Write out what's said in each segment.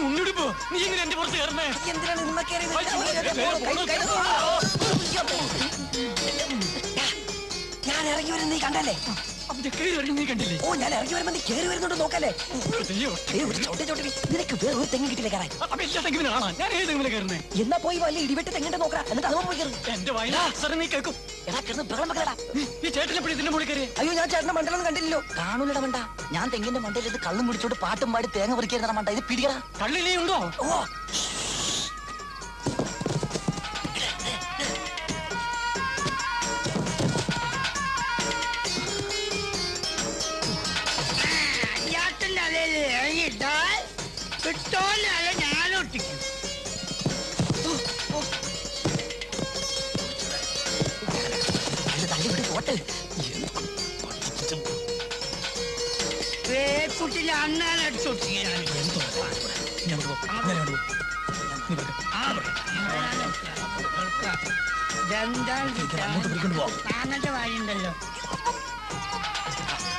ഉണ്ണിടുപ്പോ നീ എങ്ങനെ എന്റെ പുറത്ത് കയറുന്നേ? ഞാൻ ഇറങ്ങി വരുന്ന നീ കണ്ടല്ലേ? നീ കണ്ടില്ലേ? ഓ, ഞാൻ ഇറങ്ങി വരുമ്പോ നീ കയറി വരുന്നുണ്ട് നോക്കല്ലേ? നിനക്ക് വേറെ ഒരു തെങ്ങ് കിട്ടില്ല കയറാൻ. എന്നാ പോയി വലിയ ഇടിവെട്ട് തെങ്ങിട്ട് നോക്കാം, എന്നിട്ട് അതും പോയി കയറി. നീ കേൾക്കും. ഈ ചേട്ടനെപ്പോഴും ഇതിന്റെ മുകളിൽ കയറി? അയ്യോ, ഞാൻ ചേട്ടന്റെ മണ്ടലൊന്നും കണ്ടില്ലല്ലോ. കാണൂലട മണ്ട, ഞാൻ തെങ്ങിന്റെ മണ്ടയിൽ ഇത് കള്ളും പിടിച്ചോട്ട് പാട്ടും പാടി തേങ്ങ പറിക്കുന്ന മണ്ട. ഇത് പിടിക്കടാ. കള്ളിനി ഉണ്ടോ? ഓ, കിട്ടോലല്ല ഞാനൊട്ടിക്കും. കുട്ടിന്റെ അണ്ണാനടിച്ചോട്ടിങ്ങോട്ട് വായുണ്ടല്ലോ.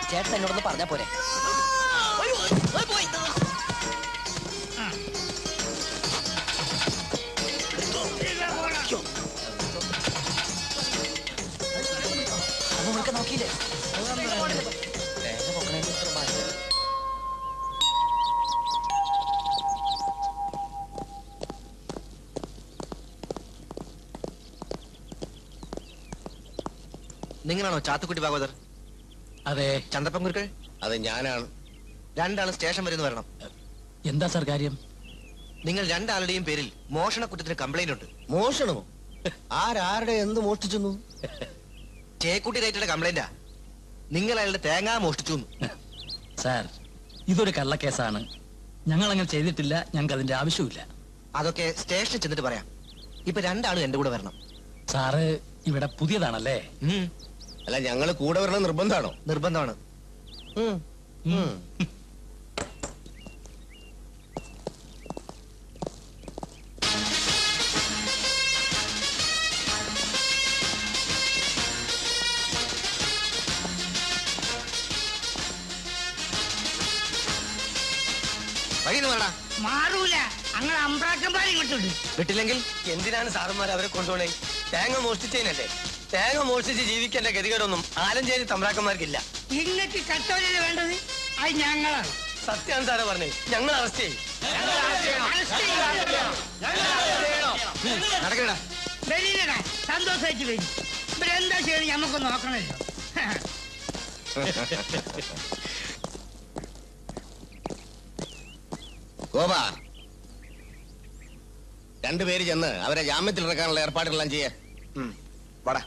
ചേട്ടൻ എന്നോടൊന്ന് പറഞ്ഞാ പോരെ? നോക്കിയില്ലേ? നിങ്ങളാണോ ചാത്തുക്കുട്ടി ഭാഗവതർ? അതെ. ചന്തപ്പൻ കുരുക്കൾ? അതെ, ഞാനാണ്. രണ്ടാള് സ്റ്റേഷൻ വരെ വരണം. എന്താ സാർ കാര്യം? നിങ്ങൾ രണ്ടാളുടെയും പേരിൽ മോഷണ കുറ്റത്തിന് കംപ്ലൈന്റ് ഉണ്ട്. മോഷണമോ? ആരാരുടെ എന്ത് മോഷ്ടിച്ചു? ചേക്കുട്ടി റേറ്റയുടെ കംപ്ലൈന്റാ. നിങ്ങൾ അയാളുടെ തേങ്ങ മോഷ്ടിച്ചു. സാർ, ഇതൊരു കള്ളക്കേസാണ്. ഞങ്ങൾ അങ്ങനെ ചെയ്തിട്ടില്ല. ഞങ്ങൾക്ക് അതിന്റെ ആവശ്യമില്ല. അതൊക്കെ സ്റ്റേഷനിൽ ചെന്നിട്ട് പറയാം. ഇപ്പൊ രണ്ടാളും എന്റെ കൂടെ വരണം. സാറ് ഇവിടെ പുതിയതാണല്ലേ? അല്ല, ഞങ്ങള് കൂടെ വരണം നിർബന്ധമാണോ? നിർബന്ധമാണ്. മാറൂല. അങ്ങനെ അമ്പ്രാക്കന്മാരെ ഇങ്ങോട്ടുണ്ട്. വിട്ടില്ലെങ്കിൽ എന്തിനാണ് സാറന്മാർ അവരെ കൊണ്ടുപോണേ? തേങ്ങ മോഷ്ടിച്ചതിനല്ലേ? തേങ്ങ മോഷ്ടിച്ച് ജീവിക്കേണ്ട ഗതികേടൊന്നും ആലഞ്ചേരി തമ്പ്രാക്കന്മാർക്കില്ല. ഇങ്ങക്ക് കട്ടോലല്ലേ വേണ്ടത്? അത് ഞങ്ങളാണ്. സത്യാണ് സാറ് പറഞ്ഞേ. ഞങ്ങൾ അറസ്റ്റ് ചെയ്യും. വരില്ലടാ, സന്തോഷമായിട്ട് വരും. ഇവരെന്താ ചെയ്യണം ഞമ്മക്ക് നോക്കണല്ലോ. ഗോപാ, രണ്ടുപേര് ചെന്ന് അവരെ ജാമ്യത്തിൽ ഇറക്കാനുള്ള ഏർപ്പാടുകളെല്ലാം ചെയ്യേ. വാടാ.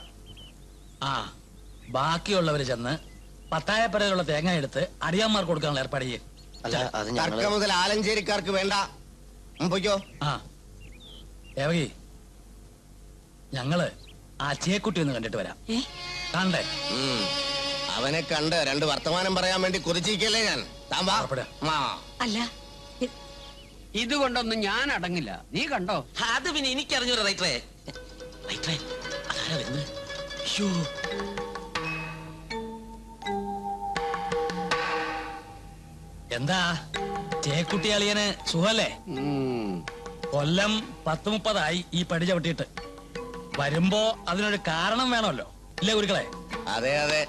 ആ, ബാക്കിയുള്ളവര് ചെന്ന് പത്തായപ്പരയിലുള്ള തേങ്ങ എടുത്ത് അടിയാന്മാർക്ക് കൊടുക്കാനുള്ള ഏർപ്പാട് ചെയ്യേ. തർക്ക മുതൽ ആലഞ്ചേരിക്കാർക്ക് വേണ്ട. പോയിക്കോ. ആ, ദേവകി, ഞങ്ങള് ആ ചേക്കുട്ടി ഒന്ന് കണ്ടിട്ട് വരാം. കണ്ടേ? അവനെ കണ്ട് രണ്ട് വർത്തമാനം പറയാൻ വേണ്ടി കുറിച്ചിരിക്കല്ലേ ഞാൻ. അല്ല, ഇതുകൊണ്ടൊന്നും ഞാൻ അടങ്ങില്ല. നീ കണ്ടോ? അത് പിന്നെ എനിക്കറിഞ്ഞു റൈറ്ററേ. റൈറ്ററേ, അതാരാ വരുന്നത്? അയ്യോ, എന്താ ചേക്കുട്ടി അളിയന് സുഖല്ലേ? കൊല്ലം 10-30 ഈ പടി ചവിട്ടിയിട്ട്. വരുമ്പോ അതിനൊരു കാരണം വേണമല്ലോ, ഇല്ലേ ഗുരുക്കളെ? അതെ അതെ,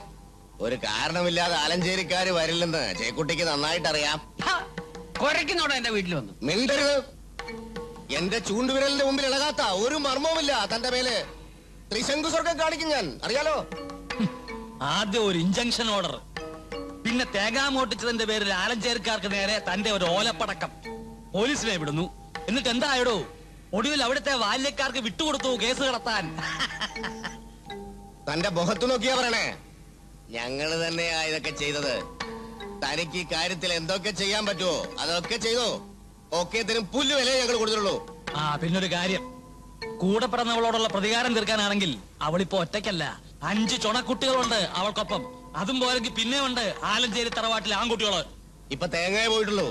ഒരു കാരണമില്ലാതെ ആലഞ്ചേരിക്കാര് വരില്ലെന്ന് ചേക്കുട്ടിക്ക് നന്നായിട്ട് അറിയാം. കൊരക്കുന്നോടെ എന്റെ വീട്ടിൽ വന്നു. മിണ്ടരുത്. എന്റെ ചൂണ്ടുവിരലിന്റെ മുമ്പിൽ ഇളകാത്ത ഒരു മർമ്മവുമില്ല തന്റെ മേല്. ത്രിശങ്കു സ്വർഗം കാണിക്കും ഞാൻ, അറിയാലോ. ആദ്യം ഒരു ഇഞ്ചക്ഷൻ ഓർഡർ, പിന്നെ തേങ്ങ മോട്ടിച്ചതിന്റെ പേരിൽ ആലഞ്ചേരിക്കാർക്ക് നേരെ തന്റെ ഒരു ഓലപ്പടക്കം. പോലീസിനെ വിടുന്നു. എന്നിട്ട് എന്തായടോ? ഒടുവിൽ അവിടുത്തെ ബാല്യക്കാർക്ക് വിട്ടുകൊടുത്തു കേസ് നടത്താൻ. തന്റെ മുഖത്ത് നോക്കിയാ പറയണേ. ഞങ്ങള് തന്നെയാ ഇതൊക്കെ ചെയ്തത്. തനിക്ക് ഈ കാര്യത്തിൽ എന്തൊക്കെ ചെയ്യാൻ പറ്റുമോ അതൊക്കെ ചെയ്തോ. ഒക്കെ തരും പുല്ല് വില ഞങ്ങൾ കൊടുത്തുള്ളൂ. ആ പിന്നൊരു കാര്യം, കൂടെ പിറന്നവളോടുള്ള പ്രതികാരം തീർക്കാനാണെങ്കിൽ അവളിപ്പോ ഒറ്റയ്ക്കല്ല, 5 ചുണക്കുട്ടികളുണ്ട് അവൾക്കൊപ്പം. അതും പോലെങ്കിൽ പിന്നെ ഉണ്ട് ആലഞ്ചേരി തറവാട്ടിലെ ആൺകുട്ടികള്. ഇപ്പൊ തേങ്ങയെ പോയിട്ടുള്ളൂ.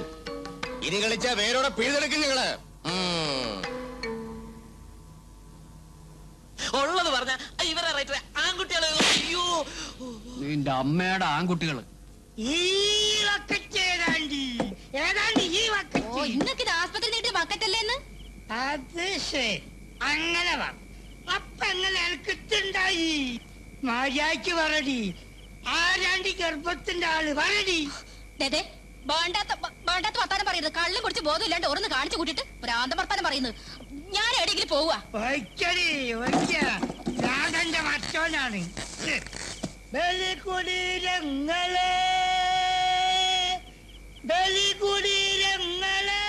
ഇനി കളിച്ച വേരോടെ പിഴുതെടുക്കും ഞങ്ങള്. ഉള്ളത് പറഞ്ഞ ഇവരെ റൈറ്ററെ ആൺകുട്ടികളെ. അയ്യോ, നിന്റെ അമ്മയുടെ ആൺകുട്ടികള്. ഈ വക്കറ്റ് ഏതാണ്ടി ഏതാണ്ടി ഈ ഓ വക്കറ്റ്. ഇന്നൊക്കെ ഇത് ആസ്പത്രി നീട്ടിയ ബക്കറ്റല്ലേന്ന്? അത് ശരി, അങ്ങനെ വാ. അപ്പൊ എങ്ങനെ എനിക്കിട്ടുണ്ടായി? മര്യാദക്ക് പറടി, ആരാണ്ടി ഗർഭത്തിന്റെ ആള് പറടി. ദേ, വേണ്ടാത്ത വർത്താനം പറയുന്നത്. കള്ളും കുടിച്ച് ബോധമില്ലാണ്ട് ഓരോന്ന് കാണിച്ചു കൂട്ടിട്ട് ഭ്രാന്ത വർത്താനം പറയുന്നത്. ഞാൻ എവിടെയെങ്കിലും പോവാ. ഒയ്ക്കടി ഒയ്ക്ക, രാധന്റെ മറ്റോനാണ്. ബലികുടീരങ്ങളെ ബലികുടീരങ്ങളെ.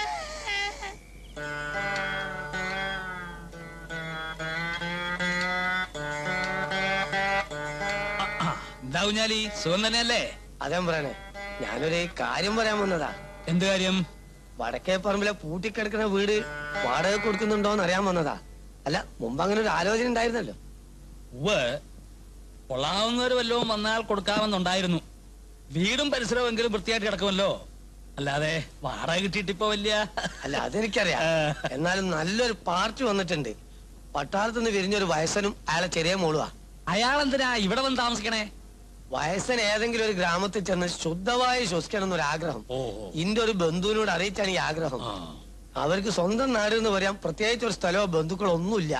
എന്താ കുഞ്ഞാലി, സുഖം തന്നെയല്ലേ? അതേ പറയണേ, ഞാനൊരു കാര്യം പറയാൻ വന്നതാ. എന്ത് കാര്യം? വടക്കേ പറമ്പിലെ പൂട്ടിക്കിടക്കുന്ന വീട് വാടക കൊടുക്കുന്നുണ്ടോന്ന് അറിയാൻ വന്നതാ. അല്ല, മുമ്പ് അങ്ങനെ ഒരു ആലോചന ഉണ്ടായിരുന്നല്ലോ. ഉവ്വ്, കൊള്ളാവുന്നവര് വല്ലതും വന്നാൽ കൊടുക്കാമെന്നുണ്ടായിരുന്നു. വീടും പരിസരമെങ്കിലും വൃത്തിയായിട്ട് കിടക്കുമല്ലോ. അല്ലാതെ വാടക കിട്ടിയിട്ടിപ്പോ വലിയ. അല്ല, അതെനിക്കറിയാം. എന്നാലും നല്ലൊരു പാർട്ടി വന്നിട്ടുണ്ട്. പട്ടാളത്തുനിന്ന് വിരിഞ്ഞൊരു വയസ്സനും അയാളെ ചെറിയ മോളുവാ. അയാളെന്തിനാ ഇവിടെ വന്ന് താമസിക്കണേ? വയസ്സൻ ഏതെങ്കിലും ഒരു ഗ്രാമത്തിൽ ചെന്ന് ശുദ്ധമായി ശ്വസിക്കണം എന്നൊരു ആഗ്രഹം. ഇന്റെ ഒരു ബന്ധുവിനോട് അറിയിച്ചാണ് ഈ ആഗ്രഹം. അവർക്ക് സ്വന്തം നാട് എന്ന് പറയാൻ പ്രത്യേകിച്ച് ഒരു സ്ഥലമോ ബന്ധുക്കളോ ഒന്നുമില്ല.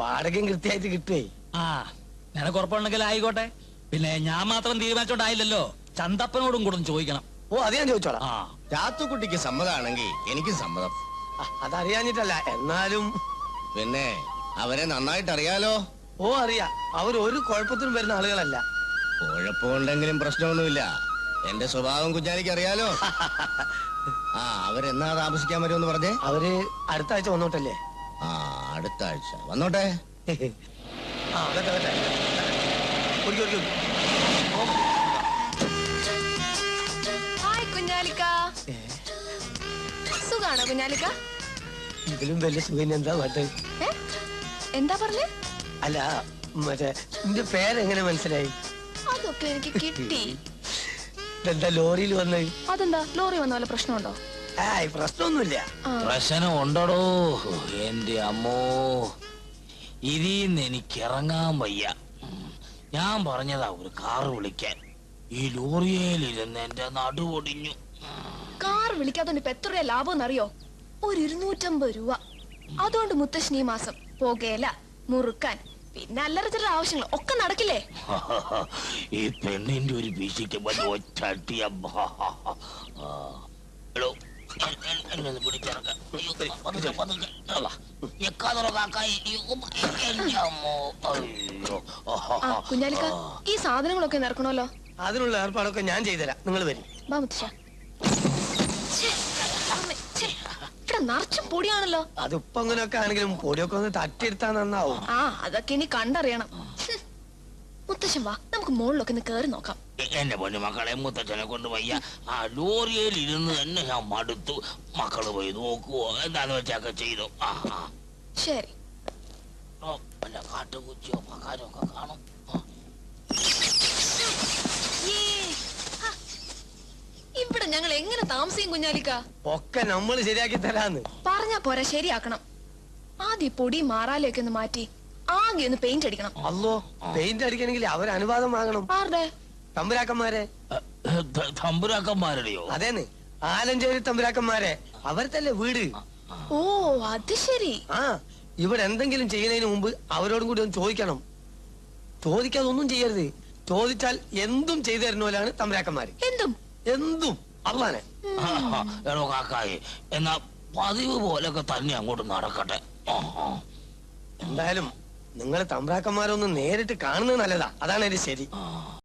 വാടകയും കൃത്യമായിട്ട് കിട്ടുവേ. ആ, നിനക്ക് ഉറപ്പുണ്ടെങ്കിൽ ആയിക്കോട്ടെ. പിന്നെ ഞാൻ മാത്രം തീരുമാനിച്ചോണ്ടായില്ലല്ലോ, ചന്തപ്പനോടും കൂടെ ഒന്ന് ചോദിക്കണം. ഓ, അത് ഞാൻ ചോദിച്ചോളാം. ആ, രാത്തുക്കുട്ടിക്ക് സമ്മതാണെങ്കിൽ എനിക്ക് സമ്മതം. അതറിയാഞ്ഞിട്ടല്ല, എന്നാലും. പിന്നെ അവരെ നന്നായിട്ട് അറിയാലോ. ഓ, അറിയാം. അവരൊരു കുഴപ്പത്തിനും വരുന്ന ആളുകളല്ല. കുഴപ്പമുണ്ടെങ്കിലും പ്രശ്നമൊന്നുമില്ല. എന്റെ സ്വഭാവം കുഞ്ഞാലിക്ക് അറിയാലോ. ആ, അവരെന്നാ താമസിക്കാൻ വരുമെന്ന് പറഞ്ഞേ? അവര് അടുത്ത ആഴ്ച വന്നോട്ടല്ലേ? ആ, അടുത്ത ആഴ്ച വന്നോട്ടെ. ആ, വരട്ടെ, വരട്ടെ. കുടിക്ക്, കുടിക്ക്. ഹായ് കുഞ്ഞാലിക്ക. സുഖാണോ കുഞ്ഞാലിക്ക? ഇതിലും വലിയ സുഖം എന്താ വേണ്ടത്? എന്താ പറഞ്ഞേ? അല്ല, മറ്റേ നിന്റെ പേരെങ്ങനെ മനസ്സിലായി? അതൊക്കെ എനിക്ക് കിട്ടി. ഇതെന്താ ലോറിയിൽ വന്ന്? അതെന്താ ലോറി വന്ന പോലെ പ്രശ്നമുണ്ടോ? പ്രശ്നമൊന്നുമില്ല. പ്രശ്നം ഉണ്ടോ എന്റെ അമ്മോ. ഇതിന്ന് എനിക്ക് ഇറങ്ങാൻ വയ്യ. ഞാൻ പറഞ്ഞതാ ഒരു കാറ് വിളിക്കാൻ. ഈ ലോറിയേലിരുന്ന് എന്റെ നടുവൊടിഞ്ഞു. കാർ വിളിക്കാത്തോണ്ട് ഇപ്പൊ എത്ര രൂപ ലാഭം എന്നറിയോ? ഒരു 250 രൂപ. അതുകൊണ്ട് മുത്തശ്ശൻ ഈ മാസം പുകയില, മുറുക്കാൻ, പിന്നെ അല്ലറ ചില ആവശ്യങ്ങൾ ഒക്കെ നടക്കില്ലേ? ഈ പെണ്ണിന്റെ ഒരു വീശിക്ക് ഒറ്റട്ടിയ. കുഞ്ഞാലിക്ക, ഈ സാധനങ്ങളൊക്കെ നിറക്കണല്ലോ. അതിനുള്ള ഏർപ്പാടൊക്കെ ഞാൻ ചെയ്തുതരാം. നിങ്ങൾ വരും. വാ മുത്തശ്ശ. ഇവിടെ നിറച്ചും പൊടിയാണല്ലോ. അതിപ്പോ അങ്ങനെയൊക്കെ ആണെങ്കിലും പൊടിയൊക്കെ ഒന്ന് തട്ടിയെടുത്താൽ നന്നാവും. ആ, അതൊക്കെ ഇനി കണ്ടറിയണം. മുത്തശ്ശൻ വാ, നമുക്ക് മുകളിലൊക്കെ ഒന്ന് കേറി നോക്കാം. എന്റെ പൊന്നു മക്കളെ, മുത്തച്ഛനെ കൊണ്ട് വയ്യ. ആ ലോറിയിൽ ഇരുന്ന് തന്നെ ഞാൻ മടുത്തു. മക്കള് പോയി നോക്കുവോ, എന്താന്ന് വെച്ചൊക്കെ ചെയ്തു. ശരി. വല്ല കാട്ടുകുച്ചിയോ മക്കാരോ ഒക്കെ കാണും. ഇവിടെ ഞങ്ങൾ എങ്ങനെ താമസിക്കും കുഞ്ഞാലിക്ക? ഒക്കെ നമ്മൾ ശരിയാക്കി തരാന്ന് പറഞ്ഞാ പോരാ, ശരിയാക്കണം. ആദ്യം പൊടി മാറാലൊക്കെ ഒന്ന് മാറ്റി ആകെ ഒന്ന് പെയിന്റ് അടിക്കണം. അല്ലോ, പെയിന്റ് അടിക്കണമെങ്കിൽ അവരനുവാദം വാങ്ങണം. ആരുടെ? തമ്പുരാക്കന്മാരെ. തമ്പുരാക്കന്മാരുടെയോ? അതേന്ന്, ആലഞ്ചേരി തമ്പുരാക്കന്മാരെ. അവർക്കല്ലേ വീട്. ഓ, അത് ശരി. ആ, ഇവിടെ എന്തെങ്കിലും ചെയ്യുന്നതിന് മുമ്പ് അവരോടും കൂടി ഒന്ന് ചോദിക്കണം. ചോദിക്കാതെ ഒന്നും ചെയ്യരുത്. ചോദിച്ചാൽ എന്തും ചെയ്തു തരുന്നവരാണ് തമ്പുരാക്കന്മാര്. എന്തും എന്തും അള്ളാനെ. എടോ കാക്കായി, എന്നാ പതിവ് പോലൊക്കെ തന്നെ അങ്ങോട്ട് നടക്കട്ടെ. എന്തായാലും നിങ്ങൾ തമ്പ്രാക്കന്മാരൊന്ന് നേരിട്ട് കാണുന്നത് നല്ലതാ. അതാണ് എന്റെ ശരി.